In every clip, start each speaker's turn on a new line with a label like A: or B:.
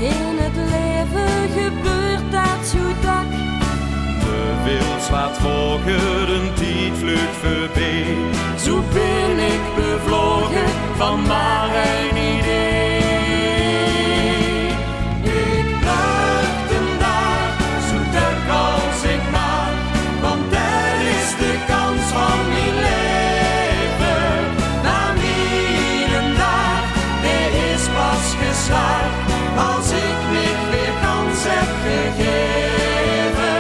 A: In het leven gebeurt dat zo dak.
B: De wil slaat volgen, een tijd vlucht voorbij.
A: Zo ben ik bevlogen van maar een idee. Ik blijf een dag zo druk als ik mag, want dat is de kans van mijn leven. Na een dag, die is pas geslaagd, als ik niet weer kans heb gegeven.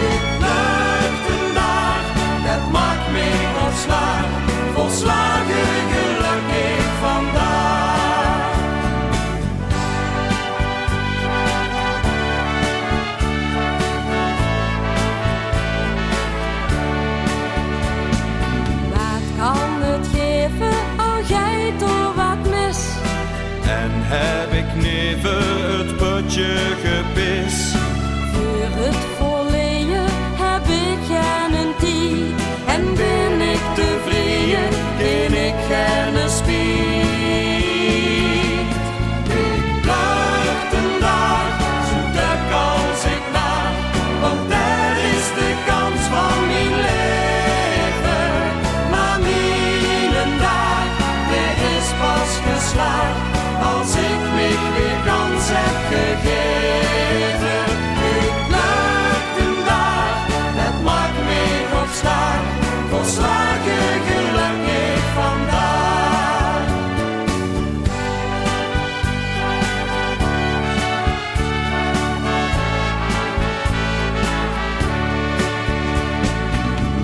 A: Ik blijf een dag, dat maakt me ontslagen, volslagen gelukkig vandaag. Wat kan het geven, al jij toch wat mis?
B: En heb ik neven het putje gepist.
A: Voor het verleden heb ik geen tijd. En ben ik tevreden, ben ik geen spiet. Ik blijf een dag, zo druk als ik mag, want dat is de kans van mijn leven. Maar mijn dag, die is pas geslaagd, als ik me weer kans heb gegeven. Ik blijf een dag, dat maakt me opstaan, volslagen gelukkig vandaag.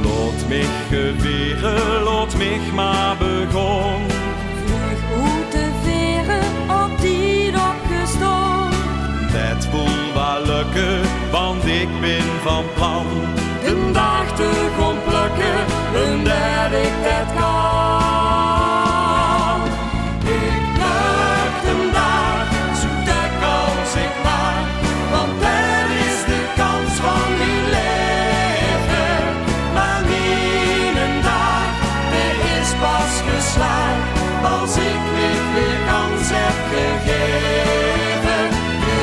B: Laat mich geweren, laat mich maar begon.
A: Vlieg uit de veren, op die opgestaan.
B: Dat voel wel lukken, want ik ben van plan.
A: De dag te gaan plukken, en dat ik dat kan. Ik pluk een dag, zo druk als ik mag, want dat is de kans van mijn leven. Maar mijn dag, die is pas geslaagd, als ik niet weer kans heb gegeven.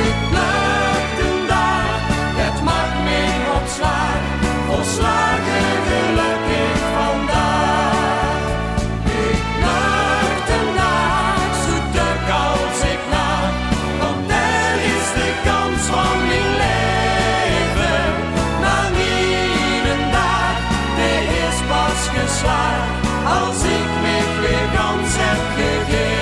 A: Ik pluk een dag, het maakt me opslaan, volslagen gelukkig vandaag. Ik pluk een dag, zo druk als ik mag, want dat is de kans van mijn leven. Maar mijn dag, die is pas geslaagd, als ik me weer kans heb gegeven.